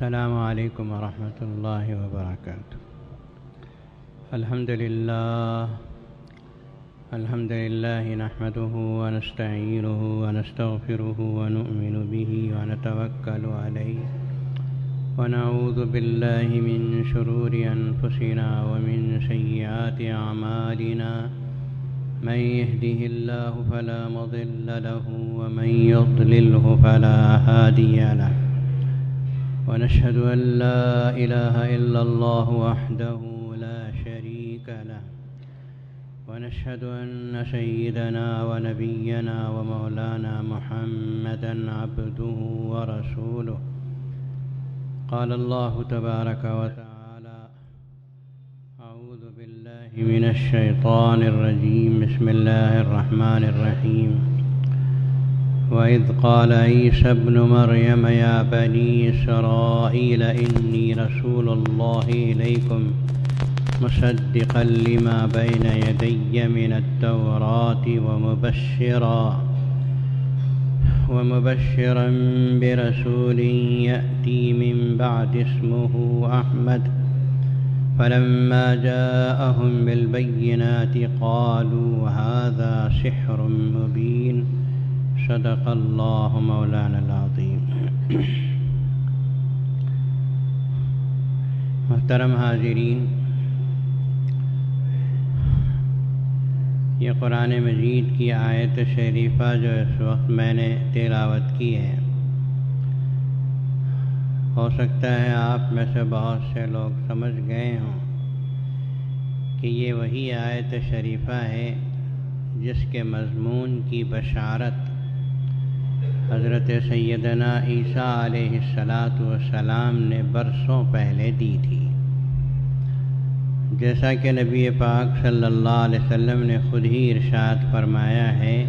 السلام علیکم ورحمۃ اللہ وبرکاتہ۔ الحمد للہ نحمده ونستعینه ونستغفره ونؤمن به ونتوکل علیہ ونعوذ باللہ من شرور انفسنا ومن سیئات اعمالنا من يهده الله فلا مضل له ومن يضلله فلا هادي له ونشهد أن لا إله إلا الله وحده لا شريك له ونشهد أن سيدنا ونبينا ومولانا محمدا عبده ورسوله قال الله تبارك وتعالى أعوذ بالله من الشيطان الرجيم بسم الله الرحمن الرحيم وَإِذْ قَالَ عِيسَى ابْنُ مَرْيَمَ يَا بَنِي إِسْرَائِيلَ إِنِّي رَسُولُ اللَّهِ إِلَيْكُمْ مُصَدِّقًا لِمَا بَيْنَ يَدَيَّ مِنَ التَّوْرَاةِ وَمُبَشِّرًا بِرَسُولٍ يَأْتِي مِن بَعْدِ اسْمُهُ أَحْمَدُ فَلَمَّا جَاءَهُم بِالْبَيِّنَاتِ قَالُوا هَذَا سِحْرٌ مُبِينٌ صدق اللہ مولانا العظیم۔ محترم حاضرین، یہ قرآن مجید کی آیت شریفہ جو اس وقت میں نے تلاوت کی ہے، ہو سکتا ہے آپ میں سے بہت سے لوگ سمجھ گئے ہوں کہ یہ وہی آیت شریفہ ہے جس کے مضمون کی بشارت حضرت سیدنا عیسیٰ علیہ السلام نے برسوں پہلے دی تھی۔ جیسا کہ نبی پاک صلی اللہ علیہ وسلم نے خود ہی ارشاد فرمایا ہے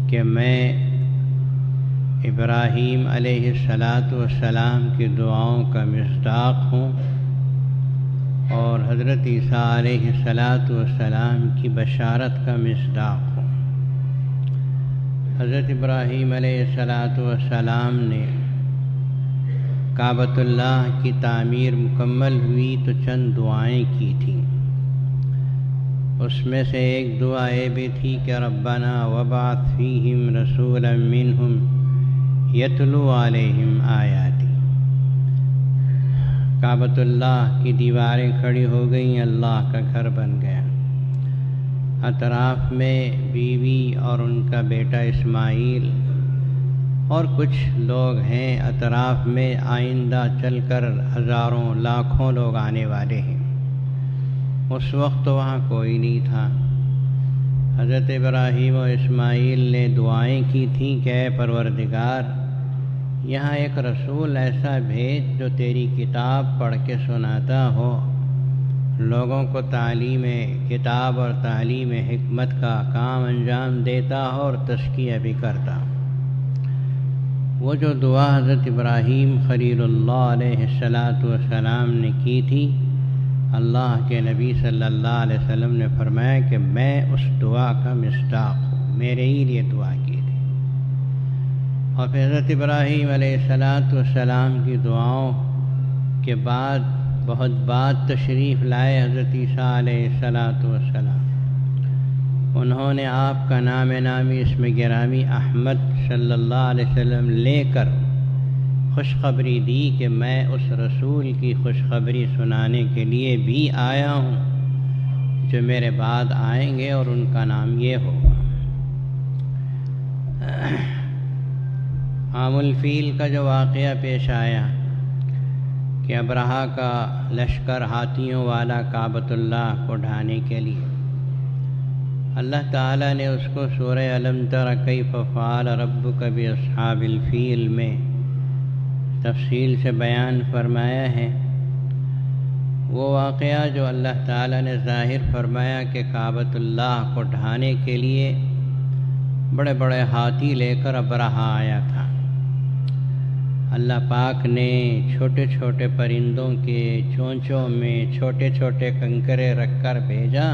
کہ میں ابراہیم علیہ السلام کی دعاؤں کا مصداق ہوں اور حضرت عیسیٰ علیہ السلام کی بشارت کا مصداق ہوں۔ حضرت ابراہیم علیہ السلام نے کعبۃ اللہ کی تعمیر مکمل ہوئی تو چند دعائیں کی تھیں۔ اس میں سے ایک دعا یہ بھی تھی کہ ربنا وابعث فیہم رسولا منہم یتلو علیہم آیاتی۔ کعبۃ اللہ کی دیواریں کھڑی ہو گئیں، اللہ کا گھر بن گیا۔ اطراف میں بیوی اور ان کا بیٹا اسماعیل اور کچھ لوگ ہیں، اطراف میں آئندہ چل کر ہزاروں لاکھوں لوگ آنے والے ہیں۔ اس وقت تو وہاں کوئی نہیں تھا۔ حضرت ابراہیم و اسماعیل نے دعائیں کی تھیں کہ اے پروردگار، یہاں ایک رسول ایسا بھیج جو تیری کتاب پڑھ کے سناتا ہو، لوگوں کو تعلیم کتاب اور تعلیم حکمت کا کام انجام دیتا ہو اور تزکیہ بھی کرتا ہو۔ وہ جو دعا حضرت ابراہیم خلیل اللہ علیہ السلام نے کی تھی، اللہ کے نبی صلی اللہ علیہ وسلم نے فرمایا کہ میں اس دعا کا مصداق ہوں، میرے ہی لیے دعا کی تھی۔ اور پھر حضرت ابراہیم علیہ السلام کی دعاؤں کے بعد بہت بعد تشریف لائے حضرت عیسیٰ علیہ السلام۔ انہوں نے آپ کا نام نامی اسم گرامی احمد صلی اللہ علیہ وسلم لے کر خوشخبری دی کہ میں اس رسول کی خوشخبری سنانے کے لیے بھی آیا ہوں جو میرے بعد آئیں گے، اور ان کا نام یہ ہوگا۔ عام الفیل کا جو واقعہ پیش آیا کہ ابرہہ کا لشکر ہاتھیوں والا کعبۃ اللہ کو ڈھانے کے لیے، اللہ تعالیٰ نے اس کو سورہ الم تر کیف فعل ربک باصحاب الفیل میں تفصیل سے بیان فرمایا ہے۔ وہ واقعہ جو اللہ تعالیٰ نے ظاہر فرمایا کہ کعبۃ اللہ کو ڈھانے کے لیے بڑے بڑے ہاتھی لے کر ابرہہ آیا تھا۔ اللہ پاک نے چھوٹے چھوٹے پرندوں کے چونچوں میں چھوٹے چھوٹے کنکرے رکھ کر بھیجا،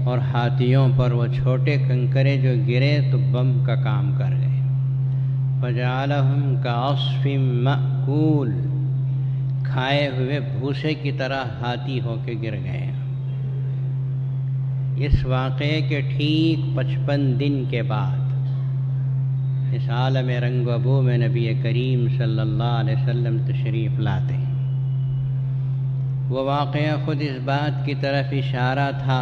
اور ہاتھیوں پر وہ چھوٹے کنکرے جو گرے تو بم کا کام کر گئے۔ فجعلهم كعصف مأکول، کھائے ہوئے بھوسے کی طرح ہاتھی ہو کے گر گئے۔ اس واقعے کے ٹھیک 55 دن کے بعد اس عالم رنگ و بو میں نبی کریم صلی اللہ علیہ وسلم تشریف لاتے ہیں۔ وہ واقعہ خود اس بات کی طرف اشارہ تھا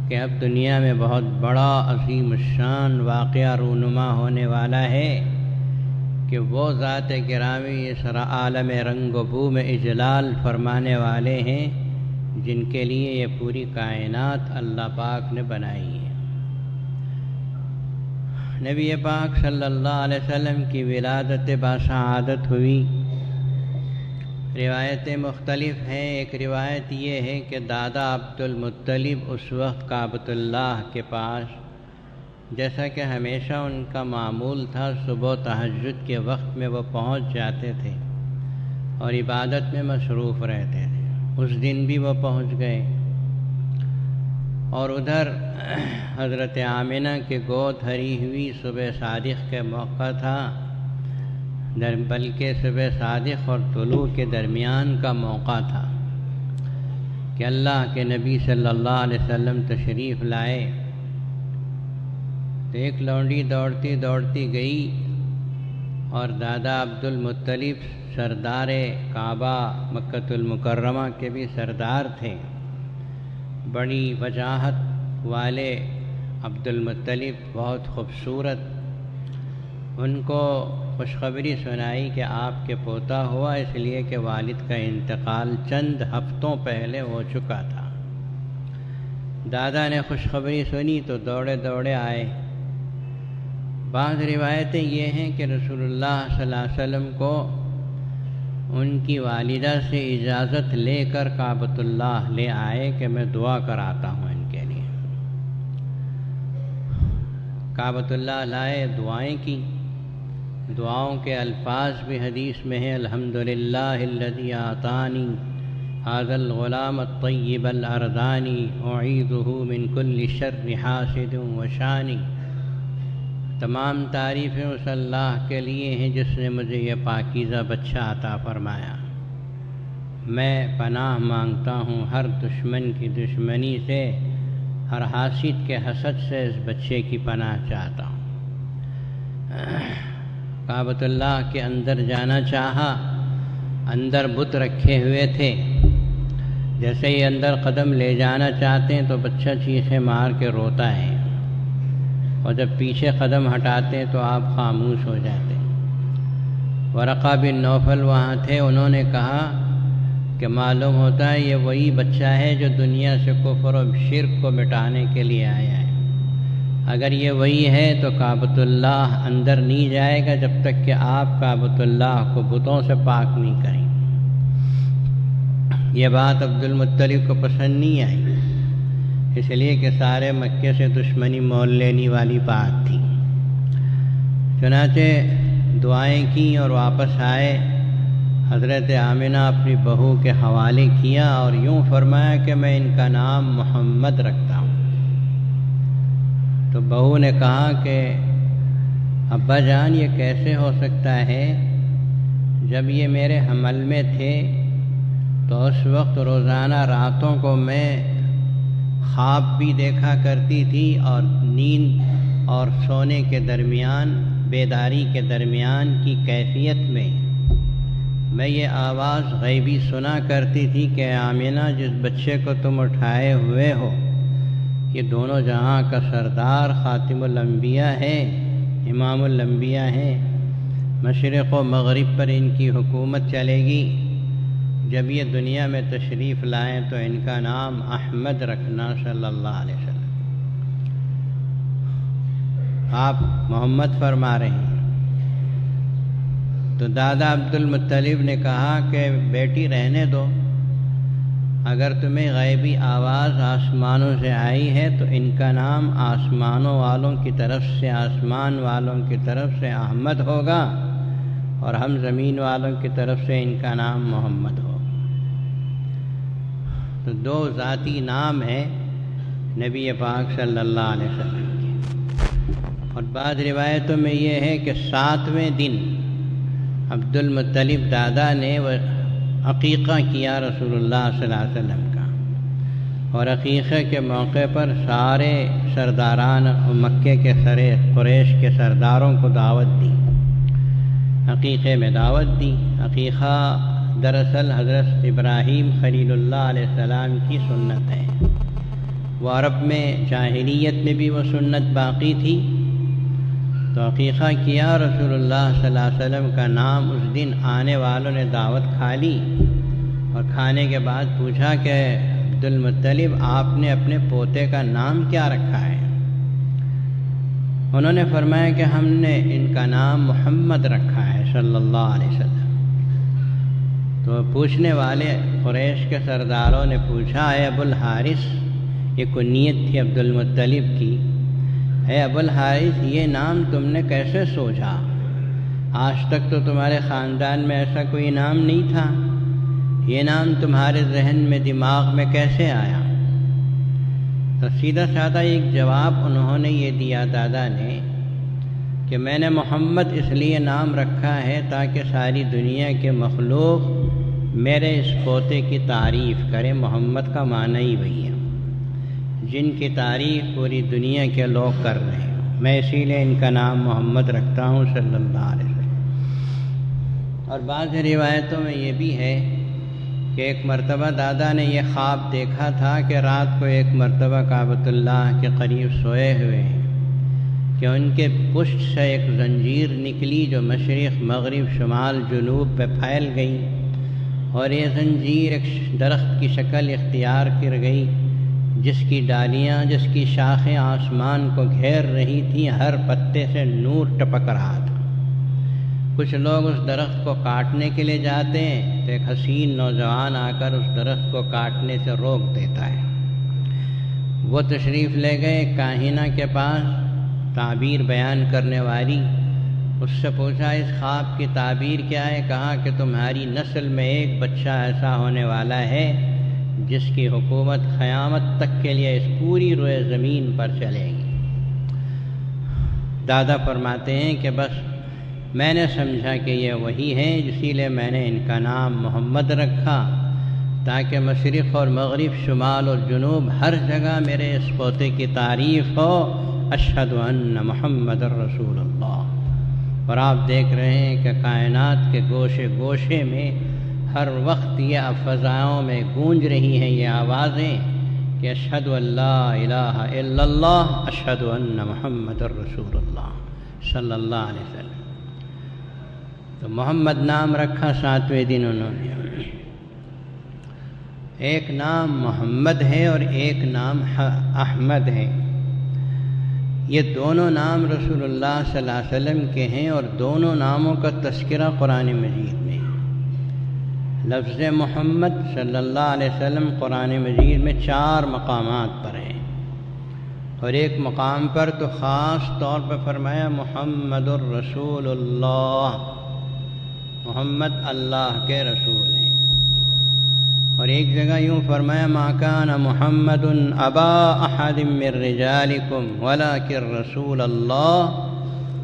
کہ اب دنیا میں بہت بڑا عظیم الشان واقعہ رونما ہونے والا ہے کہ وہ ذات گرامی اس عالم رنگ و بو میں اجلال فرمانے والے ہیں جن کے لیے یہ پوری کائنات اللہ پاک نے بنائی ہے۔ نبی پاک صلی اللہ علیہ وسلم کی ولادت باسعادت ہوئی۔ روایتیں مختلف ہیں۔ ایک روایت یہ ہے کہ دادا عبد المطلب اس وقت کعبۃ اللہ کے پاس، جیسا کہ ہمیشہ ان کا معمول تھا، صبح تہجد کے وقت میں وہ پہنچ جاتے تھے اور عبادت میں مصروف رہتے تھے۔ اس دن بھی وہ پہنچ گئے اور ادھر حضرت آمنہ کے گود بھری ہوئی صبح صادق کے موقع تھا، بلکہ صبح صادق اور طلوع کے درمیان کا موقع تھا کہ اللہ کے نبی صلی اللہ علیہ وسلم تشریف لائے۔ تو ایک لونڈی دوڑتی دوڑتی گئی اور دادا عبد المطلب سردار کعبہ مکۃ المکرمہ کے بھی سردار تھے، بڑی وجاہت والے عبد المطلب، بہت خوبصورت۔ ان کو خوشخبری سنائی کہ آپ کے پوتا ہوا، اس لیے کہ والد کا انتقال چند ہفتوں پہلے ہو چکا تھا۔ دادا نے خوشخبری سنی تو دوڑے دوڑے آئے۔ بعض روایتیں یہ ہیں کہ رسول اللہ صلی اللہ علیہ وسلم کو ان کی والدہ سے اجازت لے کر کعبۃ اللہ لے آئے کہ میں دعا کراتا ہوں ان کے لیے۔ کعبۃ اللہ لائے، دعائیں کی۔ دعاؤں کے الفاظ بھی حدیث میں ہیں، الحمدللہ الذی اعطانی ھذا الغلام الطیب الارضانی اعیذہ من کل شر حاسد وشانی۔ تمام تعریفیں اس اللہ کے لیے ہیں جس نے مجھے یہ پاکیزہ بچہ عطا فرمایا۔ میں پناہ مانگتا ہوں ہر دشمن کی دشمنی سے، ہر حاسد کے حسد سے اس بچے کی پناہ چاہتا ہوں۔ کعبۃ اللہ کے اندر جانا چاہا، اندر بت رکھے ہوئے تھے۔ جیسے ہی اندر قدم لے جانا چاہتے ہیں تو بچہ چیخیں مار کے روتا ہے، اور جب پیچھے قدم ہٹاتے ہیں تو آپ خاموش ہو جاتے ہیں۔ ورقہ بن نوفل وہاں تھے، انہوں نے کہا کہ معلوم ہوتا ہے یہ وہی بچہ ہے جو دنیا سے کفر و شرک کو مٹانے کے لیے آیا ہے۔ اگر یہ وہی ہے تو کعبۃ اللہ اندر نہیں جائے گا جب تک کہ آپ کعبۃ اللہ کو بتوں سے پاک نہیں کریں۔ یہ بات عبد المطلب کو پسند نہیں آئی، اس لیے کہ سارے مکے سے دشمنی مول لینے والی بات تھی۔ چنانچہ دعائیں کیں اور واپس آئے۔ حضرت آمنہ اپنی بہو کے حوالے کیا اور یوں فرمایا کہ میں ان کا نام محمد رکھتا ہوں۔ تو بہو نے کہا کہ ابا جان یہ کیسے ہو سکتا ہے؟ جب یہ میرے حمل میں تھے تو اس وقت روزانہ راتوں کو میں خواب بھی دیکھا کرتی تھی، اور نیند اور سونے کے درمیان، بیداری کے درمیان کی کیفیت میں یہ آواز غیبی سنا کرتی تھی کہ آمنہ جس بچے کو تم اٹھائے ہوئے ہو یہ دونوں جہاں کا سردار خاتم الانبیاء ہے، امام الانبیاء ہے، مشرق و مغرب پر ان کی حکومت چلے گی۔ جب یہ دنیا میں تشریف لائیں تو ان کا نام احمد رکھنا صلی اللہ علیہ وسلم۔ آپ محمد فرما رہے ہیں۔ تو دادا عبد المطلب نے کہا کہ بیٹی رہنے دو، اگر تمہیں غیبی آواز آسمانوں سے آئی ہے تو ان کا نام آسمانوں والوں کی طرف سے، آسمان والوں کی طرف سے احمد ہوگا، اور ہم زمین والوں کی طرف سے ان کا نام محمد ہوگا۔ تو دو ذاتی نام ہیں نبی پاک صلی اللہ علیہ وسلم کے۔ اور بعض روایتوں میں یہ ہے کہ 7ویں دن عبد المطلب دادا نے وہ عقیقہ کیا رسول اللہ صلی اللہ علیہ وسلم کا، اور عقیقے کے موقع پر سارے سرداران مکے کے قریش کے سرداروں کو دعوت دی، عقیقے میں دعوت دی۔ عقیقہ دراصل حضرت ابراہیم خلیل اللہ علیہ السلام کی سنت ہے، وہ عرب میں جاہلیت میں بھی وہ سنت باقی تھی، تو عقیقہ کیا رسول اللہ صلی اللہ علیہ وسلم کا نام۔ اس دن آنے والوں نے دعوت کھا لی اور کھانے کے بعد پوچھا کہ عبد المطلب آپ نے اپنے پوتے کا نام کیا رکھا ہے؟ انہوں نے فرمایا کہ ہم نے ان کا نام محمد رکھا ہے صلی اللہ علیہ وسلم۔ تو پوچھنے والے قریش کے سرداروں نے پوچھا، اے ابو الحارث، یہ کنیت تھی عبد المطلب کی، اے ابو الحارث یہ نام تم نے کیسے سوچا؟ آج تک تو تمہارے خاندان میں ایسا کوئی نام نہیں تھا، یہ نام تمہارے ذہن میں دماغ میں کیسے آیا؟ تو سیدھا سادہ ایک جواب انہوں نے یہ دیا دادا نے کہ میں نے محمد اس لیے نام رکھا ہے تاکہ ساری دنیا کے مخلوق میرے اس پوتے کی تعریف کرے۔ محمد کا معنی ہی وہی ہے، جن کی تعریف پوری دنیا کے لوگ کر رہے ہیں، میں اسی لیے ان کا نام محمد رکھتا ہوں صلی اللہ علیہ وسلم۔ اور بعض روایتوں میں یہ بھی ہے کہ ایک مرتبہ دادا نے یہ خواب دیکھا تھا کہ رات کو ایک مرتبہ کعبۃ اللہ کے قریب سوئے ہوئے ہیں کہ ان کے پشت سے ایک زنجیر نکلی جو مشرق مغرب شمال جنوب پہ پھیل گئی، اور یہ زنجیر ایک درخت کی شکل اختیار کر گئی جس کی ڈالیاں، جس کی شاخیں آسمان کو گھیر رہی تھیں، ہر پتے سے نور ٹپک رہا تھا۔ کچھ لوگ اس درخت کو کاٹنے کے لیے جاتے ہیں تو ایک حسین نوجوان آ کر اس درخت کو کاٹنے سے روک دیتا ہے۔ وہ تشریف لے گئے کاہنہ کے پاس، تعبیر بیان کرنے والی، اس سے پوچھا اس خواب کی تعبیر کیا ہے؟ کہا کہ تمہاری نسل میں ایک بچہ ایسا ہونے والا ہے جس کی حکومت قیامت تک کے لیے اس پوری روئے زمین پر چلے گی۔ دادا فرماتے ہیں کہ بس میں نے سمجھا کہ یہ وہی ہے، اسی لیے میں نے ان کا نام محمد رکھا تاکہ مشرق اور مغرب، شمال اور جنوب ہر جگہ میرے اس پوتے کی تعریف ہو، اشہد ان محمد رسول اللہ۔ اور آپ دیکھ رہے ہیں کہ کائنات کے گوشے گوشے میں ہر وقت یہ فضاؤں میں گونج رہی ہیں یہ آوازیں کہ اشہد ان لا الہ الا اللہ، اشہد ان محمد رسول اللہ صلی اللہ علیہ وسلم۔ تو محمد نام رکھا 7ویں دن انہوں نے۔ ایک نام محمد ہے اور ایک نام احمد ہے، یہ دونوں نام رسول اللہ صلی اللہ علیہ وسلم کے ہیں، اور دونوں ناموں کا تذکرہ قرآن مجید میں ہے۔ لفظ محمد صلی اللہ علیہ وسلم قرآن مجید میں 4 مقامات پر ہے، اور ایک مقام پر تو خاص طور پر فرمایا محمد الرسول اللہ، محمد اللہ کے رسول ہیں، اور ایک جگہ یوں فرمایا ما کان محمد ابا احد من رجالکم ولکن رسول اللہ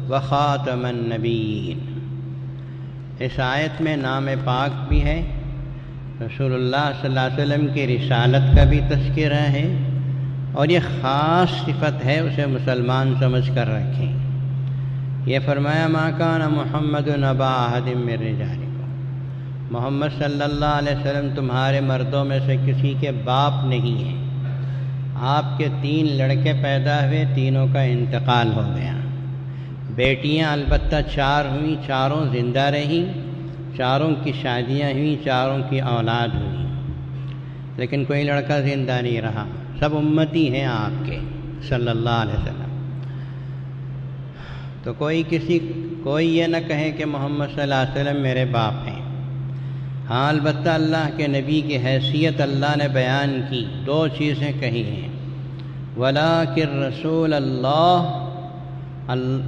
وخاتم النبیین۔ اس آیت میں نام پاک بھی ہے، رسول اللہ صلی اللہ علیہ وسلم کی رسالت کا بھی تذکرہ ہے، اور یہ خاص صفت ہے، اسے مسلمان سمجھ کر رکھیں۔ یہ فرمایا ما کان محمد ابا احد من رجالکم، محمد صلی اللہ علیہ وسلم تمہارے مردوں میں سے کسی کے باپ نہیں ہیں، آپ کے 3 لڑکے پیدا ہوئے، تینوں کا انتقال ہو گیا، بیٹیاں البتہ 4 ہوئیں، چاروں زندہ رہیں، چاروں کی شادیاں ہوئیں، چاروں کی اولاد ہوئی، لیکن کوئی لڑکا زندہ نہیں رہا، سب امتی ہیں آپ کے صلی اللہ علیہ وسلم۔ تو کوئی یہ نہ کہے کہ محمد صلی اللہ علیہ وسلم میرے باپ ہیں۔ ہاں البتہ اللہ کے نبی کی حیثیت اللہ نے بیان کی، 2 چیزیں کہی ہیں، وَلَٰكِن رسول اللہ،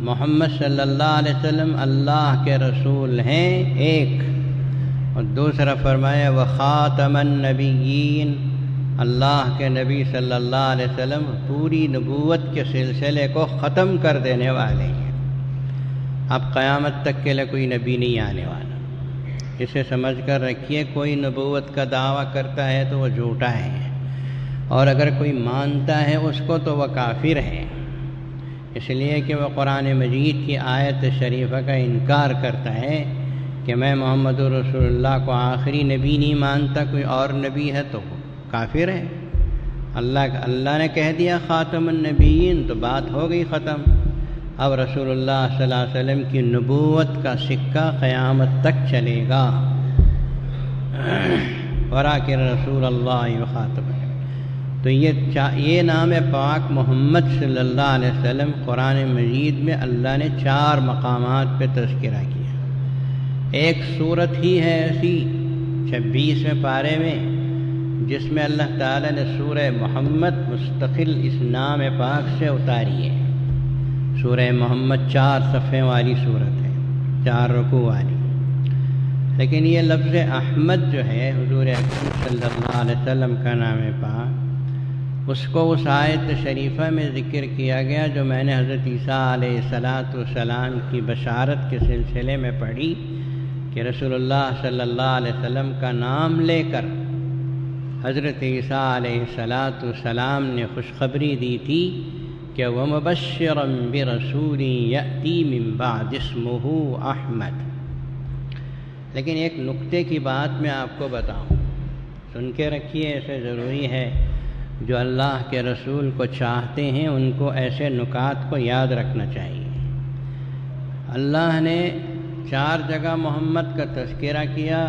محمد صلی اللہ علیہ وسلم اللہ کے رسول ہیں ایک، اور دوسرا فرمایا وخاتم النبیین، اللہ کے نبی صلی اللہ علیہ وسلم پوری نبوت کے سلسلے کو ختم کر دینے والے ہیں۔ اب قیامت تک کے لیے کوئی نبی نہیں آنے والا۔ اسے سمجھ کر رکھیے، کوئی نبوت کا دعویٰ کرتا ہے تو وہ جھوٹا ہے، اور اگر کوئی مانتا ہے اس کو تو وہ کافر ہے، اس لیے کہ وہ قرآن مجید کی آیت شریفہ کا انکار کرتا ہے کہ میں محمد رسول اللہ کو آخری نبی نہیں مانتا، کوئی اور نبی ہے تو وہ کافر ہے۔ اللہ نے کہہ دیا خاتم النبیین تو بات ہو گئی ختم۔ اب رسول اللہ صلی اللہ علیہ وسلم کی نبوت کا سکہ قیامت تک چلے گا۔ وراکر رسول اللہ خاتم، تو یہ نام پاک محمد صلی اللہ علیہ وسلم قرآن مجید میں اللہ نے 4 مقامات پہ تذکرہ کیا۔ ایک صورت ہی ہے ایسی 26ویں پارے میں جس میں اللہ تعالیٰ نے سورہ محمد مستقل اس نام پاک سے اتاری ہے۔ سورہ محمد 4 صفحے والی صورت ہے، 4 رکوع والی، لیکن یہ لفظ احمد جو ہے حضور اکرم صلی اللہ علیہ وسلم کا نام پاک، اس کو اس آیت شریفہ میں ذکر کیا گیا جو میں نے حضرت عیسیٰ علیہ السلام کی بشارت کے سلسلے میں پڑھی کہ رسول اللہ صلی اللہ علیہ وسلم کا نام لے کر حضرت عیسیٰ علیہ السلام نے خوشخبری دی تھی کہ وَمُبَشِّرًا بِرَسُولٍ يَأْتِي مِن بَعْدِ اسْمُهُ احمد۔ لیکن ایک نکتے کی بات میں آپ کو بتاؤں، سن کے رکھیے، ایسے ضروری ہے جو اللہ کے رسول کو چاہتے ہیں ان کو ایسے نکات کو یاد رکھنا چاہیے۔ اللہ نے 4 جگہ محمد کا تذکرہ کیا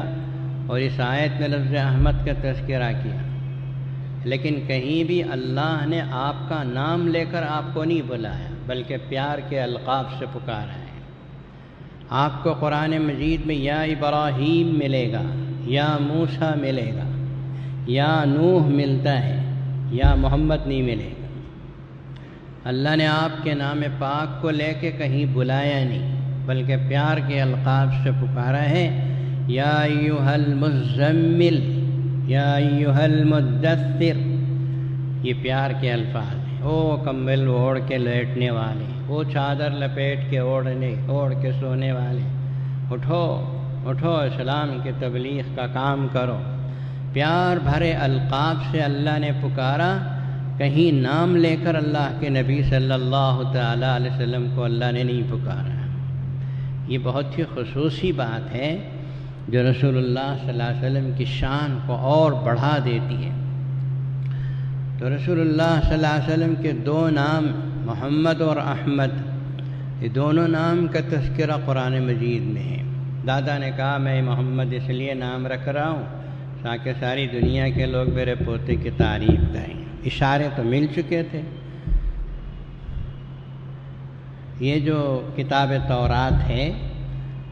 اور اس آیت میں لفظ احمد کا تذکرہ کیا، لیکن کہیں بھی اللہ نے آپ کا نام لے کر آپ کو نہیں بلایا، بلکہ پیار کے القاب سے پکارا ہے۔ آپ کو قرآن مجید میں یا ابراہیم ملے گا، یا موسیٰ ملے گا، یا نوح ملتا ہے، یا محمد نہیں ملے گا۔ اللہ نے آپ کے نام پاک کو لے کے کہیں بلایا نہیں، بلکہ پیار کے القاب سے پکارا ہے، یا ایھا المزمل، یا ایھا المدثر۔ یہ پیار کے الفاظ ہیں۔ او کمبل اوڑھ کے لیٹنے والے، او چادر لپیٹ کے اوڑھ کے سونے والے، اٹھو اٹھو، اسلام کی تبلیغ کا کام کرو۔ پیار بھرے القاب سے اللہ نے پکارا، کہیں نام لے کر اللہ کے نبی صلی اللہ تعالیٰ علیہ وسلم کو اللہ نے نہیں پکارا۔ یہ بہت ہی خصوصی بات ہے جو رسول اللہ صلی اللہ علیہ وسلم کی شان کو اور بڑھا دیتی ہے۔ تو رسول اللہ صلی اللہ علیہ وسلم کے 2 نام محمد اور احمد، یہ دونوں نام کا تذکرہ قرآن مجید میں ہے۔ دادا نے کہا میں محمد اس لیے نام رکھ رہا ہوں تاکہ ساری دنیا کے لوگ میرے پوتے کی تعریف کریں۔ اشارے تو مل چکے تھے۔ یہ جو کتاب تورات ہے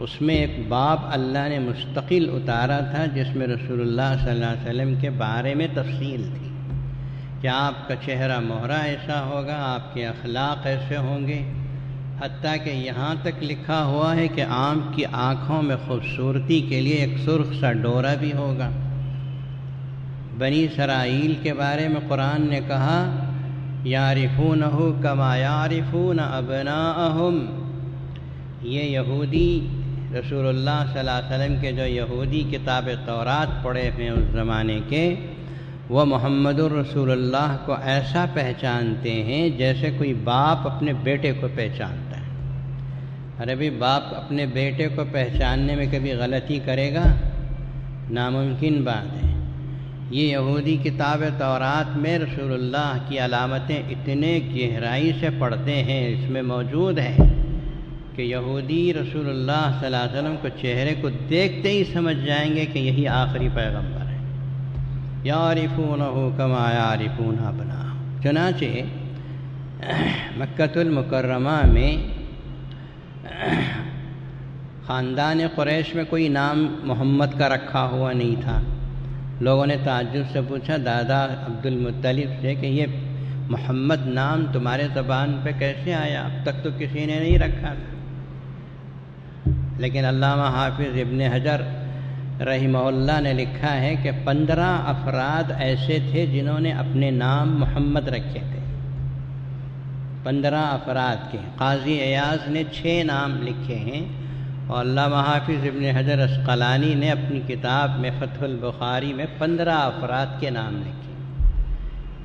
اس میں ایک باب اللہ نے مستقل اتارا تھا جس میں رسول اللہ صلی اللہ علیہ وسلم کے بارے میں تفصیل تھی کہ آپ کا چہرہ مہرہ ایسا ہوگا، آپ کے اخلاق ایسے ہوں گے، حتیٰ کہ یہاں تک لکھا ہوا ہے کہ آپ کی آنکھوں میں خوبصورتی کے لیے ایک سرخ سا ڈورا بھی ہوگا۔ بنی اسرائیل کے بارے میں قرآن نے کہا یعرفونہ کما یعرفون ابناءہم، یہ یہودی رسول اللہ صلی اللہ علیہ وسلم کے جو یہودی کتاب تورات پڑھے ہیں اس زمانے کے، وہ محمد الرسول اللہ کو ایسا پہچانتے ہیں جیسے کوئی باپ اپنے بیٹے کو پہچانتا ہے۔ ارے بھی باپ اپنے بیٹے کو پہچاننے میں کبھی غلطی کرے گا؟ ناممکن بات ہے۔ یہ یہودی کتاب تورات میں رسول اللہ کی علامتیں اتنے گہرائی سے پڑھتے ہیں، اس میں موجود ہے کہ یہودی رسول اللہ صلی اللہ علیہ وسلم کو چہرے کو دیکھتے ہی سمجھ جائیں گے کہ یہی آخری پیغمبر ہے۔ یعرفونہ کما یعرفون ابناءہم۔ چنانچہ مکۃ المکرمہ میں خاندان قریش میں کوئی نام محمد کا رکھا ہوا نہیں تھا۔ لوگوں نے تعجب سے پوچھا دادا عبد المطلب سے کہ یہ محمد نام تمہارے زبان پہ کیسے آیا؟ اب تک تو کسی نے نہیں رکھا تھا۔ لیکن علامہ حافظ ابن حجر رحمہ اللہ نے لکھا ہے کہ 15 افراد ایسے تھے جنہوں نے اپنے نام محمد رکھے تھے، 15 افراد کے۔ قاضی ایاز نے 6 نام لکھے ہیں، اور علامہ حافظ ابن حجر عسقلانی نے اپنی کتاب میں فتح البخاری میں 15 افراد کے نام لکھے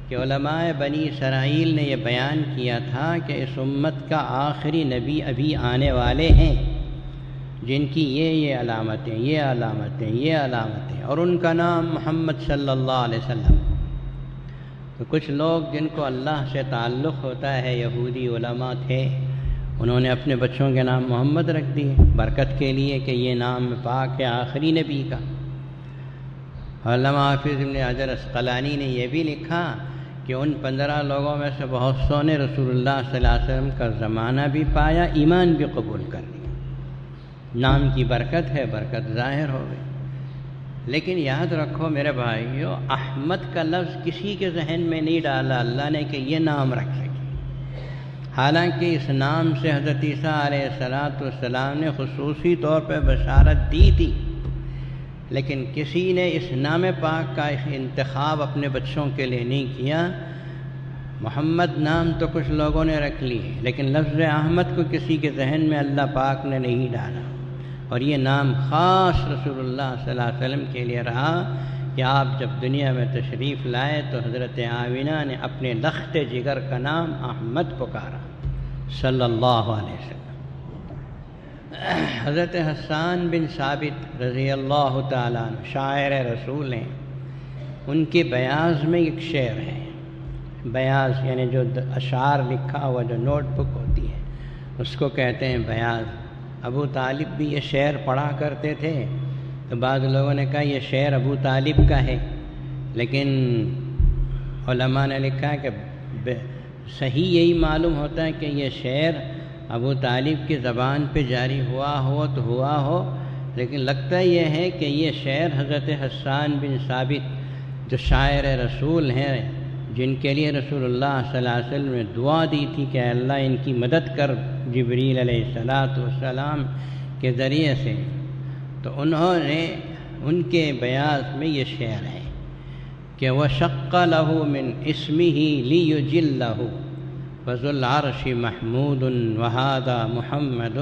کہ علماء بنی اسرائیل نے یہ بیان کیا تھا کہ اس امت کا آخری نبی ابھی آنے والے ہیں جن کی یہ علامتیں، یہ علامتیں، یہ علامتیں، اور ان کا نام محمد صلی اللہ علیہ وسلم۔ تو کچھ لوگ جن کو اللہ سے تعلق ہوتا ہے، یہودی علماء تھے، انہوں نے اپنے بچوں کے نام محمد رکھ دیے برکت کے لیے کہ یہ نام پاک ہے آخری نبی کا۔ علامہ حافظ ابن حجر عسقلانی نے یہ بھی لکھا کہ ان 15 لوگوں میں سے بہت سو نے رسول اللہ صلی اللہ علیہ وسلم کا زمانہ بھی پایا، ایمان بھی قبول کر لیا۔ نام کی برکت ہے، برکت ظاہر ہو گئی۔ لیکن یاد رکھو میرے بھائیو، احمد کا لفظ کسی کے ذہن میں نہیں ڈالا اللہ نے کہ یہ نام رکھے گی، حالانکہ اس نام سے حضرت عیسیٰ علیہ السلام نے خصوصی طور پہ بشارت دی تھی، لیکن کسی نے اس نام پاک کا انتخاب اپنے بچوں کے لیے نہیں کیا۔ محمد نام تو کچھ لوگوں نے رکھ لی، لیکن لفظ احمد کو کسی کے ذہن میں اللہ پاک نے نہیں ڈالا، اور یہ نام خاص رسول اللہ صلی اللہ علیہ وسلم کے لیے رہا کہ آپ جب دنیا میں تشریف لائے تو حضرت آمینہ نے اپنے لخت جگر کا نام احمد پکارا صلی اللہ علیہ وسلم۔ حضرت حسان بن ثابت رضی اللہ تعالیٰ عنہ شاعر رسول ہیں، ان کے بیاض میں ایک شعر ہے، بیاض یعنی جو اشعار لکھا ہوا جو نوٹ بک ہوتی ہے اس کو کہتے ہیں بیاض۔ ابو طالب بھی یہ شعر پڑھا کرتے تھے، تو بعض لوگوں نے کہا یہ شعر ابو طالب کا ہے، لیکن علماء نے لکھا کہ صحیح یہی معلوم ہوتا ہے کہ یہ شعر ابو طالب کی زبان پہ جاری ہوا ہو تو ہوا ہو، لیکن لگتا یہ ہے کہ یہ شعر حضرت حسان بن ثابت جو شاعر رسول ہیں، جن کے لیے رسول اللہ صلی اللہ علیہ وسلم نے دعا دی تھی کہ اللہ ان کی مدد کر جبریل علیہ السلام کے ذریعے سے، تو انہوں نے ان کے بیاض میں یہ شعر ہے کہ وَشَقَّ لَهُ مِنْ اسْمِهِ لِيُجِلَّهُ فَذُو الْعَرْشِ مَحْمُودٌ وَهَذَا مُحَمَّدٌ۔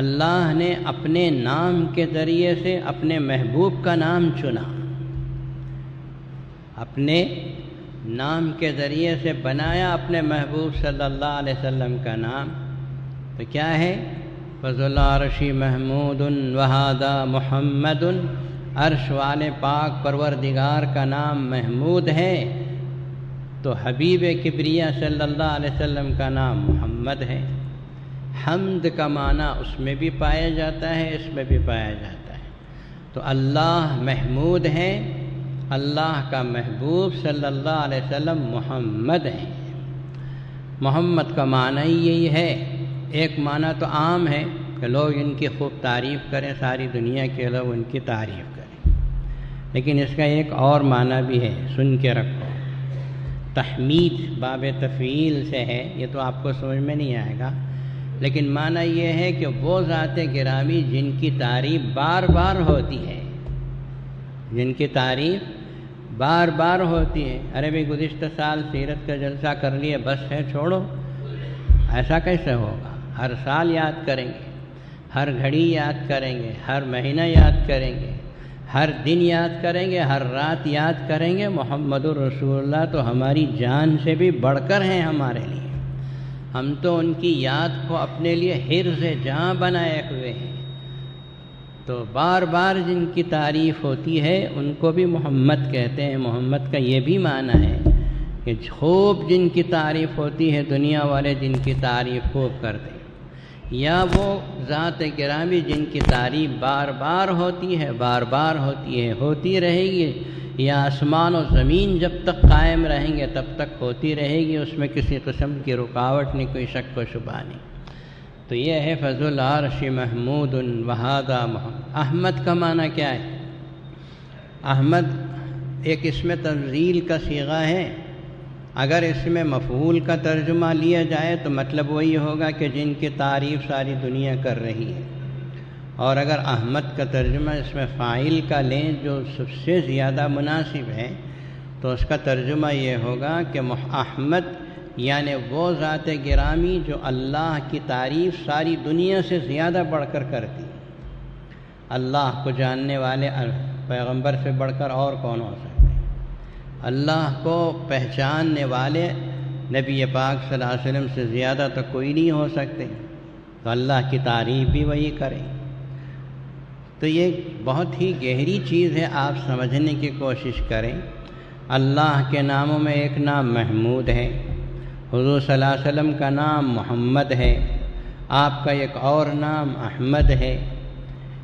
اللہ نے اپنے نام کے ذریعے سے اپنے محبوب کا نام چنا، اپنے نام کے ذریعے سے بنایا اپنے محبوب صلی اللہ علیہ وسلم کا نام، تو کیا ہے؟ فَذُو الْعَرْشِ مَحْمُودٌ وَهَذَا مُحَمَّدٌ، عرش والے پاک پروردگار کا نام محمود ہے، تو حبیب کبریا صلی اللہ علیہ وسلم کا نام محمد ہے۔ حمد کا معنی اس میں بھی پایا جاتا ہے، اس میں بھی پایا جاتا ہے، تو اللہ محمود ہے، اللہ کا محبوب صلی اللہ علیہ وسلم محمد ہے۔ محمد کا معنی یہی ہے، ایک معنی تو عام ہے کہ لوگ ان کی خوب تعریف کریں، ساری دنیا کے لوگ ان کی تعریف کریں، لیکن اس کا ایک اور معنی بھی ہے، سن کے رکھو۔ تحمید باب تفعیل سے ہے، یہ تو آپ کو سمجھ میں نہیں آئے گا، لیکن معنی یہ ہے کہ وہ ذات گرامی جن کی تعریف بار بار ہوتی ہے، جن کی تعریف بار بار ہوتی ہے۔ ارے بھائی گزشتہ سال سیرت کا جلسہ کر لیے، بس ہے چھوڑو، ایسا کیسے ہوگا؟ ہر سال یاد کریں گے، ہر گھڑی یاد کریں گے، ہر مہینہ یاد کریں گے، ہر دن یاد کریں گے، ہر رات یاد کریں گے۔ محمد الرسول اللہ تو ہماری جان سے بھی بڑھ کر ہیں ہمارے لیے، ہم تو ان کی یاد کو اپنے لیے حرز جاں بنائے ہوئے ہیں، تو بار بار جن کی تعریف ہوتی ہے ان کو بھی محمد کہتے ہیں۔ محمد کا یہ بھی معنی ہے کہ خوب جن کی تعریف ہوتی ہے، دنیا والے جن کی تعریف خوب کرتے ہیں، یا وہ ذات گرامی جن کی تعریف بار بار ہوتی ہے، بار بار ہوتی ہے، ہوتی رہے گی، یا آسمان و زمین جب تک قائم رہیں گے تب تک ہوتی رہے گی، اس میں کسی قسم کی رکاوٹ نہیں، کوئی شک و شبہ نہیں۔ تو یہ ہے فَذُو الْعَرْشِ مَحْمُودٌ وَهَذَا مُحَمَّدٌ۔ احمد کا معنی کیا ہے؟ احمد ایک اسم تفضیل کا صیغہ ہے، اگر اس میں مفعول کا ترجمہ لیا جائے تو مطلب وہی ہوگا کہ جن کی تعریف ساری دنیا کر رہی ہے، اور اگر احمد کا ترجمہ اس میں فاعل کا لیں جو سب سے زیادہ مناسب ہے تو اس کا ترجمہ یہ ہوگا کہ احمد یعنی وہ ذات گرامی جو اللہ کی تعریف ساری دنیا سے زیادہ بڑھ کر کرتی. اللہ کو جاننے والے پیغمبر سے بڑھ کر اور کون ہو سکتے ہیں؟ اللہ کو پہچاننے والے نبی پاک صلی اللہ علیہ وسلم سے زیادہ تو کوئی نہیں ہو سکتے. تو اللہ کی تعریف بھی وہی کریں. تو یہ بہت ہی گہری چیز ہے، آپ سمجھنے کی کوشش کریں. اللہ کے ناموں میں ایک نام محمود ہے، حضور صلی اللہ علیہ وسلم کا نام محمد ہے، آپ کا ایک اور نام احمد ہے.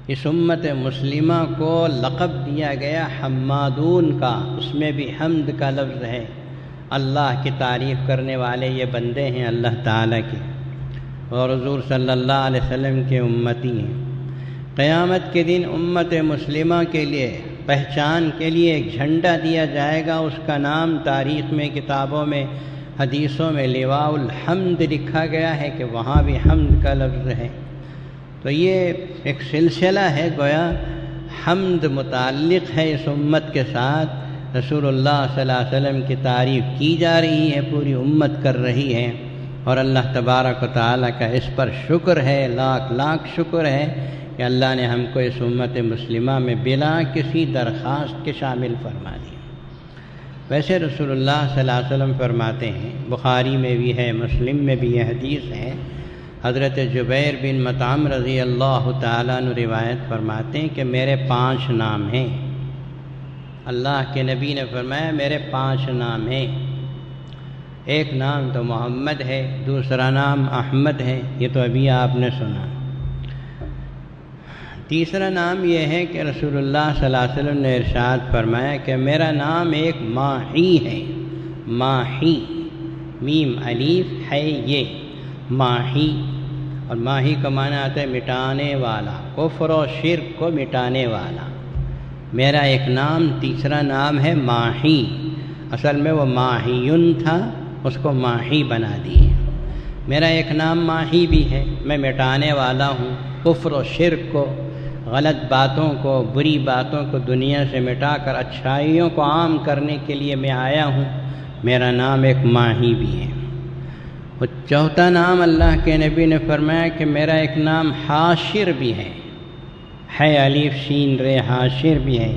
اس امت مسلمہ کو لقب دیا گیا حمادون کا، اس میں بھی حمد کا لفظ ہے. اللہ کی تعریف کرنے والے یہ بندے ہیں اللہ تعالیٰ کے، اور حضور صلی اللہ علیہ وسلم کے امتی ہیں. قیامت کے دن امت مسلمہ کے لیے پہچان کے لیے ایک جھنڈا دیا جائے گا، اس کا نام تاریخ میں، کتابوں میں، حدیثوں میں لواء الحمد لکھا گیا ہے کہ وہاں بھی حمد کا لفظ ہے. تو یہ ایک سلسلہ ہے، گویا حمد متعلق ہے اس امت کے ساتھ. رسول اللہ صلی اللہ علیہ وسلم کی تعریف کی جا رہی ہے، پوری امت کر رہی ہے، اور اللہ تبارک و تعالیٰ کا اس پر شکر ہے، لاکھ لاکھ شکر ہے کہ اللہ نے ہم کو اس امت مسلمہ میں بلا کسی درخواست کے شامل فرما دیا. ویسے رسول اللہ صلی اللہ علیہ وسلم فرماتے ہیں، بخاری میں بھی ہے، مسلم میں بھی یہ حدیث ہے، حضرت جبیر بن مطعم رضی اللہ تعالیٰ عنہ روایت فرماتے ہیں کہ میرے 5 نام ہیں. اللہ کے نبی نے فرمایا میرے 5 نام ہیں. ایک نام تو محمد ہے، دوسرا نام احمد ہے، یہ تو ابھی آپ نے سنا. تیسرا نام یہ ہے کہ رسول اللہ صلی اللہ علیہ وسلم نے ارشاد فرمایا کہ میرا نام ایک ماہی ہے. ماہی، میم الف ہے یہ ماہی، اور ماہی کا معنی آتا ہے مٹانے والا، کفر و شرک کو مٹانے والا. میرا ایک نام، تیسرا نام ہے ماہی. اصل میں وہ ماہیون تھا، اس کو ماہی بنا دیے. میرا ایک نام ماہی بھی ہے، میں مٹانے والا ہوں. کفر و شرک کو، غلط باتوں کو، بری باتوں کو دنیا سے مٹا کر اچھائیوں کو عام کرنے کے لیے میں آیا ہوں. میرا نام ایک ماہی بھی ہے. اور چوتھا نام اللہ کے نبی نے فرمایا کہ میرا ایک نام حاشر بھی ہے. الف شین رے حاشر بھی ہے.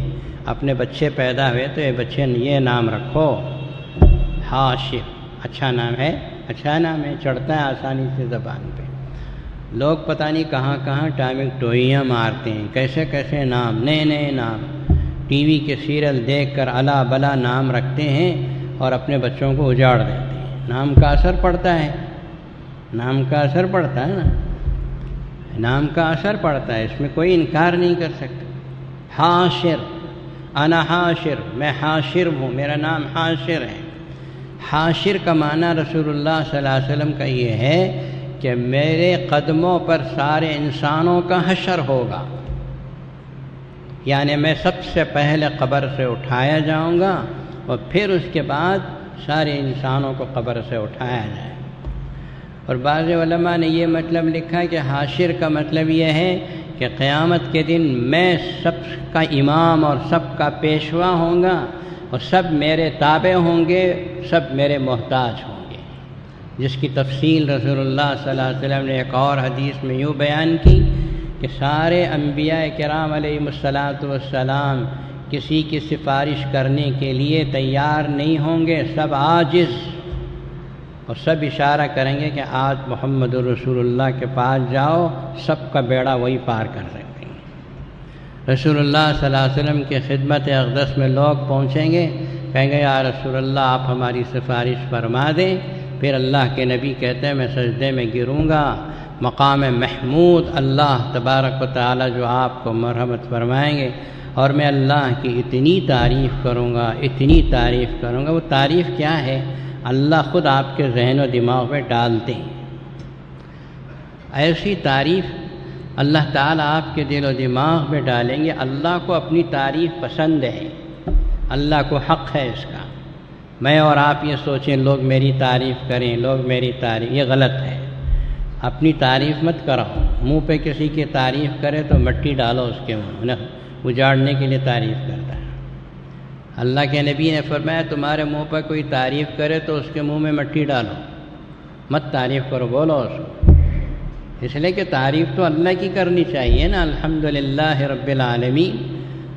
اپنے بچے پیدا ہوئے تو یہ بچے نے یہ نام رکھو حاشر. اچھا نام ہے، اچھا نام ہے، چڑھتا ہے آسانی سے زبان پہ. لوگ پتہ نہیں کہاں کہاں ٹامک ٹوئیاں مارتے ہیں، کیسے کیسے نام، نئے نئے نام ٹی وی کے سیریل دیکھ کر الا بلا نام رکھتے ہیں اور اپنے بچوں کو اجاڑ دیتے ہیں. نام کا اثر پڑتا ہے، نام کا اثر پڑتا ہے نا، نام کا اثر پڑتا ہے، اس میں کوئی انکار نہیں کر سکتا. حاشر، انا حاشر، میں حاشر ہوں، میرا نام حاشر ہے. حاشر کا معنی رسول اللہ صلی اللہ علیہ وسلم کا یہ ہے کہ میرے قدموں پر سارے انسانوں کا حشر ہوگا. یعنی میں سب سے پہلے قبر سے اٹھایا جاؤں گا اور پھر اس کے بعد سارے انسانوں کو قبر سے اٹھایا جائے. اور بعض علماء نے یہ مطلب لکھا کہ حاشر کا مطلب یہ ہے کہ قیامت کے دن میں سب کا امام اور سب کا پیشوا ہوں گا، اور سب میرے تابع ہوں گے، سب میرے محتاج ہوں گے. جس کی تفصیل رسول اللہ صلی اللہ علیہ وسلم نے ایک اور حدیث میں یوں بیان کی کہ سارے انبیاء کرام علیہم الصلاۃ والسلام کسی کی سفارش کرنے کے لیے تیار نہیں ہوں گے، سب عاجز، اور سب اشارہ کریں گے کہ آج محمد رسول اللہ کے پاس جاؤ، سب کا بیڑا وہی پار کر سکتے ہیں. رسول اللہ صلی اللہ علیہ وسلم کی خدمت اقدس میں لوگ پہنچیں گے، کہیں گے یا رسول اللہ آپ ہماری سفارش فرما دیں. پھر اللہ کے نبی کہتے ہیں میں سجدے میں گروں گا. مقام محمود اللہ تبارک و تعالی جو آپ کو مرحمت فرمائیں گے، اور میں اللہ کی اتنی تعریف کروں گا، اتنی تعریف کروں گا. وہ تعریف کیا ہے؟ اللہ خود آپ کے ذہن و دماغ میں ڈالتے ہیں. ایسی تعریف اللہ تعالیٰ آپ کے دل و دماغ میں ڈالیں گے. اللہ کو اپنی تعریف پسند ہے، اللہ کو حق ہے اس کا. میں اور آپ یہ سوچیں لوگ میری تعریف کریں، لوگ میری تعریف، یہ غلط ہے. اپنی تعریف مت کراؤ، منہ پہ کسی کی تعریف کرے تو مٹی ڈالو اس کے منہ، اجاڑنے کے لیے تعریف کرتا ہے۔ اللہ کے نبی نے فرمایا تمہارے منہ پہ کوئی تعریف کرے تو اس کے منہ میں مٹی ڈالو، مت تعریف کرو، بولو اس کو، اس لیے کہ تعریف تو اللہ کی کرنی چاہیے نا۔ الحمدللہ رب العالمین،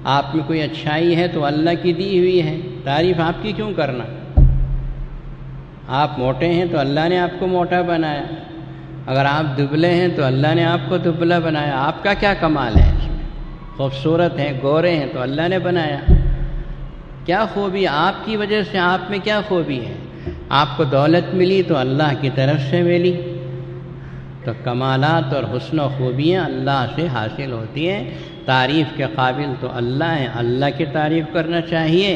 آپ میں کوئی اچھائی ہے تو اللہ کی دی ہوئی ہے، تعریف آپ کی کیوں کرنا؟ آپ موٹے ہیں تو اللہ نے آپ کو موٹا بنایا، اگر آپ دبلے ہیں تو اللہ نے آپ کو دبلا بنایا، آپ کا کیا کمال ہے اس میں؟ خوبصورت ہیں، گورے ہیں تو اللہ نے بنایا، کیا خوبی آپ کی وجہ سے، آپ میں کیا خوبی ہے؟ آپ کو دولت ملی تو اللہ کی طرف سے ملی، تو کمالات اور حسن و خوبیاں اللہ سے حاصل ہوتی ہیں۔ تعریف کے قابل تو اللہ ہیں، اللہ کی تعریف کرنا چاہیے۔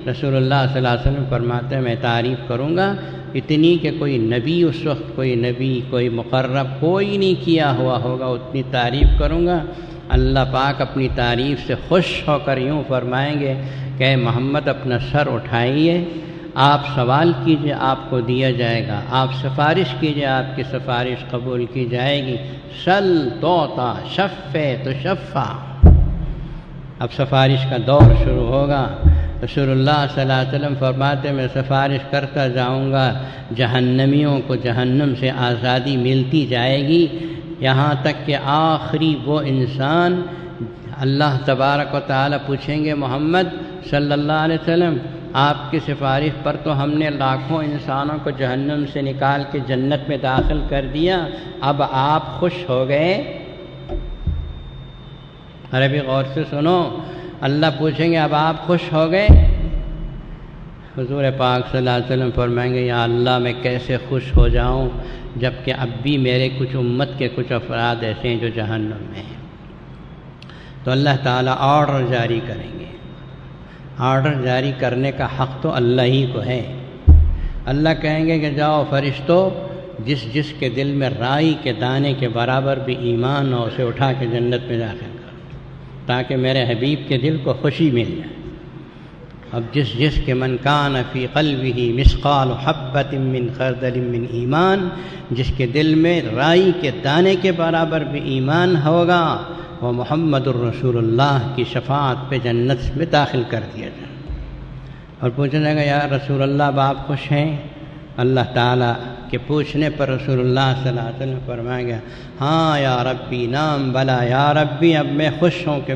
رسول اللہ صلی اللہ علیہ وسلم فرماتے ہیں میں تعریف کروں گا اتنی کہ کوئی نبی اس وقت، کوئی نبی، کوئی مقرب، کوئی نہیں کیا ہوا ہوگا، اتنی تعریف کروں گا۔ اللہ پاک اپنی تعریف سے خوش ہو کر یوں فرمائیں گے کہ اے محمد اپنا سر اٹھائیے، آپ سوال کیجئے آپ کو دیا جائے گا، آپ سفارش کیجئے آپ کی سفارش قبول کی جائے گی، سل توتا شفع تشفع، اب سفارش کا دور شروع ہوگا۔ رسول اللہ صلی اللہ علیہ وسلم فرماتے میں سفارش کرتا جاؤں گا، جہنمیوں کو جہنم سے آزادی ملتی جائے گی، یہاں تک کہ آخری وہ انسان، اللہ تبارک و تعالی پوچھیں گے محمد صلی اللہ علیہ وسلم آپ کی سفارش پر تو ہم نے لاکھوں انسانوں کو جہنم سے نکال کے جنت میں داخل کر دیا، اب آپ خوش ہو گئے؟ ارے بھی غور سے سنو، اللہ پوچھیں گے اب آپ خوش ہو گئے؟ حضور پاک صلی اللہ علیہ وسلم فرمائیں گے یا اللہ میں کیسے خوش ہو جاؤں جبکہ اب بھی میرے کچھ امت کے کچھ افراد ایسے ہیں جو جہنم میں ہیں۔ تو اللہ تعالیٰ آرڈر جاری کریں گے، آرڈر جاری کرنے کا حق تو اللہ ہی کو ہے۔ اللہ کہیں گے کہ جاؤ فرشتوں، جس جس کے دل میں رائی کے دانے کے برابر بھی ایمان ہو اسے اٹھا کے جنت میں داخل کرو، تاکہ میرے حبیب کے دل کو خوشی مل جائے۔ اب جس جس کے من کان فی قلبہ مثقال حبۃ من خردل من ایمان، جس کے دل میں رائی کے دانے کے برابر بھی ایمان ہوگا، وہ محمد الرسول اللہ کی شفاعت پہ جنت میں داخل کر دیا جائے۔ اور پوچھا جائے گا یا رسول اللہ اب آپ خوش ہیں؟ اللہ تعالیٰ کے پوچھنے پر رسول اللہ صلی اللہ علیہ وسلم فرمائے گا ہاں یا ربی، نام بلا یا ربی، اب میں خوش ہوں کہ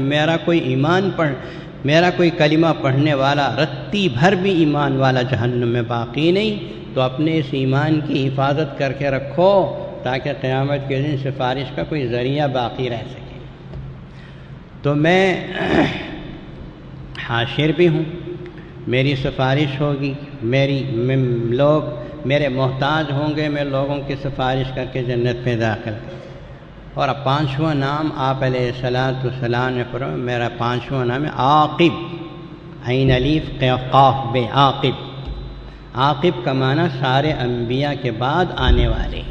میرا کوئی کلمہ پڑھنے والا رتی بھر بھی ایمان والا جہنم میں باقی نہیں، تو اپنے اس ایمان کی حفاظت کر کے رکھو تاکہ قیامت کے دن سفارش کا کوئی ذریعہ باقی رہ سکے۔ تو میں حاشر بھی ہوں، میری سفارش ہوگی، لوگ میرے محتاج ہوں گے، میں لوگوں کی سفارش کر کے جنت میں داخل کروں۔ اور اب پانچواں نام آپ علیہ الصلاۃ والسلام نے فرمایا میرا پانچواں نام ہے عاقب، عین الف قاف بے، عاقب۔ عاقب کا معنی سارے انبیاء کے بعد آنے والے۔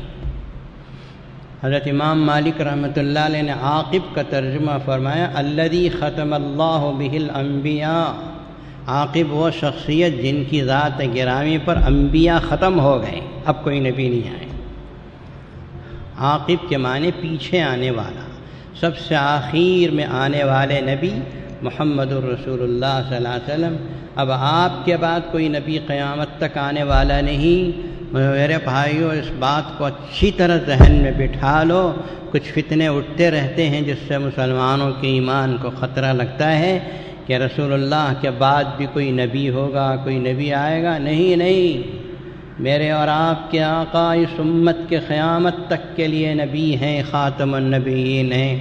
حضرت امام مالک رحمۃ اللہ علیہ نے عاقب کا ترجمہ فرمایا الذی ختم اللہ بہ الانبیاء، عاقب وہ شخصیت جن کی ذات گرامی پر انبیاء ختم ہو گئے، اب کوئی نبی نہیں آئے۔ عاقب کے معنی پیچھے آنے والا، سب سے آخر میں آنے والے نبی محمد الرسول اللہ صلی اللہ علیہ وسلم۔ اب آپ کے بعد کوئی نبی قیامت تک آنے والا نہیں۔ میرے بھائیوں اس بات کو اچھی طرح ذہن میں بٹھا لو، کچھ فتنے اٹھتے رہتے ہیں جس سے مسلمانوں کے ایمان کو خطرہ لگتا ہے کہ رسول اللہ کے بعد بھی کوئی نبی ہوگا، کوئی نبی آئے گا۔ نہیں، میرے اور آپ کے آقا اس امت کے قیامت تک کے لیے نبی ہیں، خاتم النبیین ہیں۔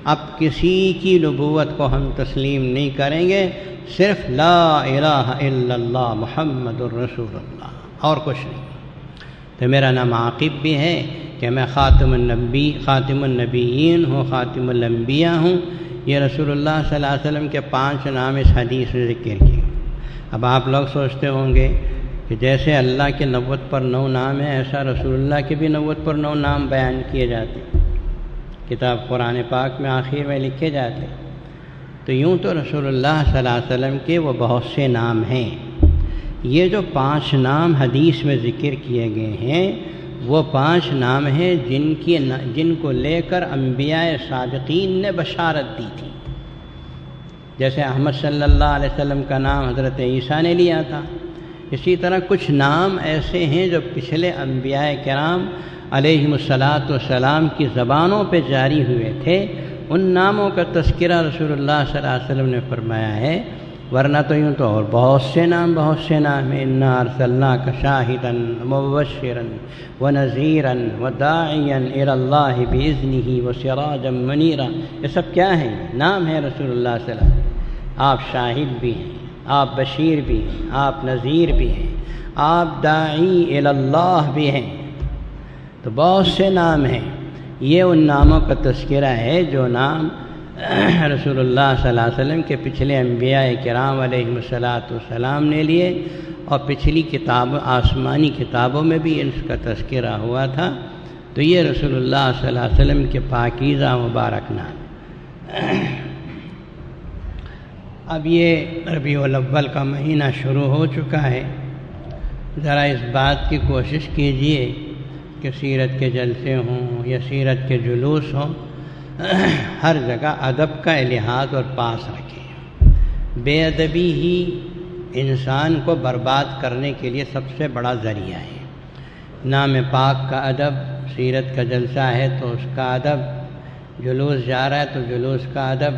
اب کسی کی نبوت کو ہم تسلیم نہیں کریں گے، صرف لا الہ الا اللہ محمد الرسول اللہ، اور کچھ نہیں۔ تو میرا نام عاقب بھی ہے کہ میں خاتم النبیین ہوں، خاتم الانبیاء ہوں۔ یہ رسول اللہ صلی اللہ علیہ وسلم کے 5 نام اس حدیث میں ذکر کیے۔ اب آپ لوگ سوچتے ہوں گے کہ جیسے اللہ کے 90 پر 9 نام ہیں، ایسا رسول اللہ کے بھی 90 پر 9 نام بیان کیے جاتے ہیں، کتاب قرآن پاک میں آخر میں لکھے جاتے ہیں۔ تو یوں تو رسول اللہ صلی اللہ علیہ وسلم کے وہ بہت سے نام ہیں۔ یہ جو 5 نام حدیث میں ذکر کیے گئے ہیں، وہ 5 نام ہیں جن کو لے کر انبیاء سابقین نے بشارت دی تھی. جیسے احمد صلی اللہ علیہ وسلم کا نام حضرت عیسیٰ نے لیا تھا، اسی طرح کچھ نام ایسے ہیں جو پچھلے انبیاء کرام علیہم الصلاۃ والسلام کی زبانوں پہ جاری ہوئے تھے. ان ناموں کا تذکرہ رسول اللہ صلی اللہ علیہ وسلم نے فرمایا ہے، ورنہ تو یوں تو اور بہت سے نام ہیں. انا ارسلناک شاہدا مبشرا ونذیرا وداعیا الی اللہ باذنہ وسراجا منیرا. یہ سب کیا ہیں؟ نام ہے رسول اللہ صلی اللہ علیہ وسلم. آپ شاہد بھی ہیں، آپ بشیر بھی ہیں، آپ نذیر بھی ہیں، آپ داعی الی اللہ بھی ہیں. تو بہت سے نام ہیں. یہ ان ناموں کا تذکرہ ہے جو نام رسول اللہ صلی اللہ علیہ وسلم کے پچھلے انبیاء کرام علیہم الصلاۃ والسلام نے لیے، اور پچھلی کتاب آسمانی کتابوں میں بھی اس کا تذکرہ ہوا تھا. تو یہ رسول اللہ صلی اللہ علیہ وسلم کے پاکیزہ مبارک نام. اب یہ ربیع الاول کا مہینہ شروع ہو چکا ہے. ذرا اس بات کی کوشش کیجئے کہ سیرت کے جلسے ہوں یا سیرت کے جلوس ہوں، ہر جگہ ادب کا لحاظ اور پاس رکھیں. بے ادبی ہی انسان کو برباد کرنے کے لیے سب سے بڑا ذریعہ ہے. نام پاک کا ادب، سیرت کا جلسہ ہے تو اس کا ادب، جلوس جا رہا ہے تو جلوس کا ادب.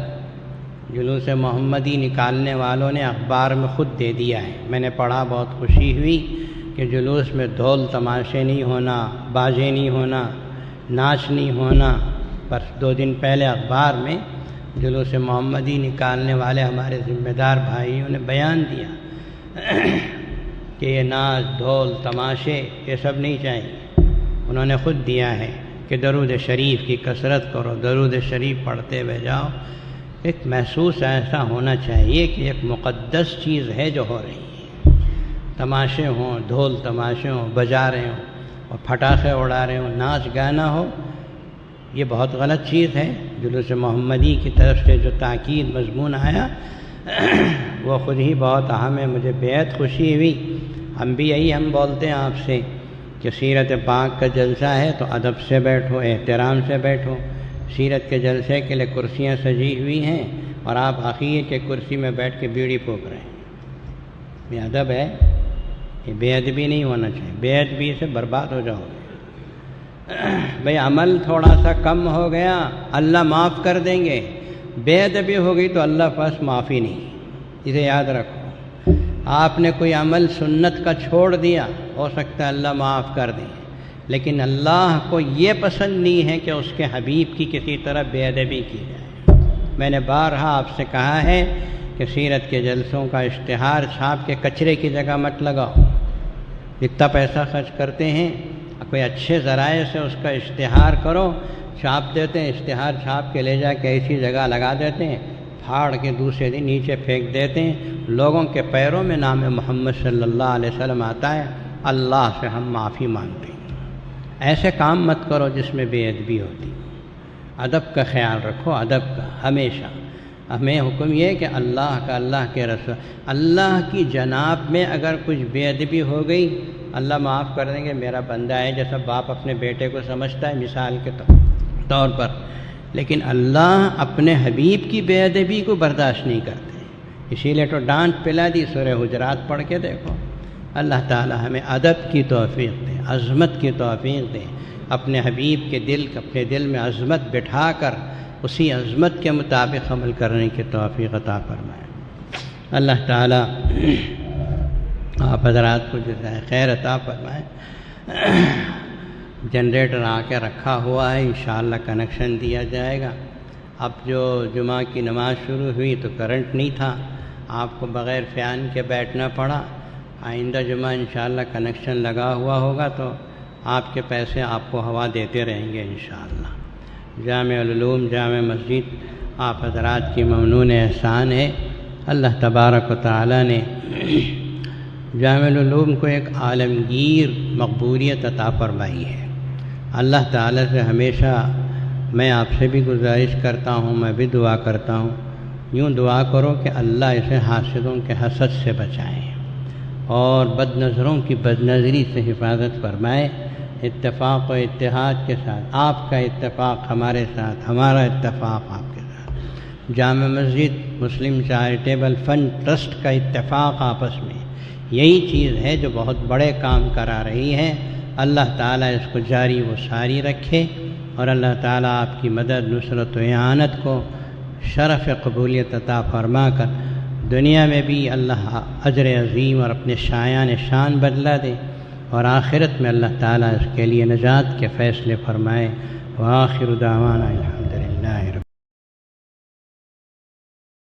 جلوس محمدی نکالنے والوں نے اخبار میں خود دے دیا ہے. میں نے پڑھا، بہت خوشی ہوئی کہ جلوس میں ڈھول تماشے نہیں ہونا، بازے نہیں ہونا، ناچ نہیں ہونا. پر 2 دن پہلے اخبار میں جلوس محمدی نکالنے والے ہمارے ذمہ دار بھائیوں نے بیان دیا کہ یہ ناچ ڈھول تماشے یہ سب نہیں چاہیے. انہوں نے خود دیا ہے کہ درود شریف کی کثرت کرو، درود شریف پڑھتے ہوئے جاؤ. ایک محسوس ایسا ہونا چاہیے کہ ایک مقدس چیز ہے جو ہو رہی ہے. تماشے ہوں، ڈھول تماشے ہوں، بجا رہے ہوں اور پٹاخے اڑا رہے ہوں، ناچ گانا ہو، یہ بہت غلط چیز ہے. جلوس محمدی کی طرف سے جو تاکید مضمون آیا وہ خود ہی بہت اہم ہے. مجھے بےحد خوشی ہوئی. ہم بھی یہی بولتے ہیں آپ سے کہ سیرت پاک کا جلسہ ہے تو ادب سے بیٹھو، احترام سے بیٹھو. سیرت کے جلسے کے لیے کرسیاں سجی ہوئی ہیں اور آپ اخیر کے کرسی میں بیٹھ کے بیڑی پھونک رہے ہیں. یہ ادب ہے؟ یہ بے ادبی نہیں ہونا چاہیے. بے ادبی سے برباد ہو جاؤ گے. بھئی عمل تھوڑا سا کم ہو گیا، اللہ معاف کر دیں گے. بے ادبی ہو گئی تو اللہ پاس معافی نہیں. اسے یاد رکھو. آپ نے کوئی عمل سنت کا چھوڑ دیا، ہو سکتا ہے اللہ معاف کر دیں، لیکن اللہ کو یہ پسند نہیں ہے کہ اس کے حبیب کی کسی طرح بے ادبی کی جائے. میں نے بارہا آپ سے کہا ہے کہ سیرت کے جلسوں کا اشتہار چھاپ کے کچرے کی جگہ مت لگاؤ. اتنا پیسہ خرچ کرتے ہیں، کوئی اچھے ذرائع سے اس کا اشتہار کرو. چھاپ دیتے ہیں، اشتہار چھاپ کے لے جا کے ایسی جگہ لگا دیتے ہیں، پھاڑ کے دوسرے دن نیچے پھینک دیتے ہیں. لوگوں کے پیروں میں نام محمد صلی اللہ علیہ وسلم آتا ہے. اللہ سے ہم معافی مانگتے ہیں. ایسے کام مت کرو جس میں بے ادبی ہوتی. ادب کا خیال رکھو. ادب کا ہمیشہ ہمیں حکم یہ کہ اللہ کا، اللہ کے رسول، اللہ کی جناب میں اگر کچھ بے ادبی ہو گئی اللہ معاف کر دیں گے. میرا بندہ ہے، جیسا باپ اپنے بیٹے کو سمجھتا ہے مثال کے طور پر. لیکن اللہ اپنے حبیب کی بے ادبی کو برداشت نہیں کرتے. اسی لیے تو ڈانٹ پلا دی. سورہ حجرات پڑھ کے دیکھو. اللہ تعالی ہمیں ادب کی توفیق دے، عظمت کی توفیق دے. اپنے حبیب کے اپنے دل میں عظمت بٹھا کر اسی عظمت کے مطابق عمل کرنے کی توفیق عطا فرمائے. اللہ تعالی آپ حضرات کو جزائے خیر عطا فرمائے. جنریٹر آ کے رکھا ہوا ہے، انشاءاللہ کنیکشن دیا جائے گا. اب جو جمعہ کی نماز شروع ہوئی تو کرنٹ نہیں تھا، آپ کو بغیر فین کے بیٹھنا پڑا. آئندہ جمعہ انشاءاللہ کنیکشن لگا ہوا ہوگا تو آپ کے پیسے آپ کو ہوا دیتے رہیں گے انشاءاللہ. جامع العلوم جامع مسجد آپ حضرات کی ممنون احسان ہے. اللہ تبارک و تعالی نے جامع العلوم کو ایک عالمگیر مقبولیت عطا فرمائی ہے. اللہ تعالی سے ہمیشہ میں آپ سے بھی گزارش کرتا ہوں، میں بھی دعا کرتا ہوں، یوں دعا کرو کہ اللہ اسے حاسدوں کے حسد سے بچائیں اور بد نظروں کی بد نظری سے حفاظت فرمائے. اتفاق و اتحاد کے ساتھ، آپ کا اتفاق ہمارے ساتھ، ہمارا اتفاق آپ کے ساتھ، جامع مسجد مسلم چیریٹیبل فنڈ ٹرسٹ کا اتفاق آپس میں، یہی چیز ہے جو بہت بڑے کام کرا رہی ہے۔ اللہ تعالیٰ اس کو جاری و ساری رکھے، اور اللہ تعالیٰ آپ کی مدد، نصرت و اعانت کو شرف قبولیت عطا فرما کر دنیا میں بھی اللہ اجر عظیم اور اپنے شایان شان بدلہ دے، اور آخرت میں اللہ تعالیٰ اس کے لیے نجات کے فیصلے فرمائے۔ وآخر دعوانا الحمدللہ۔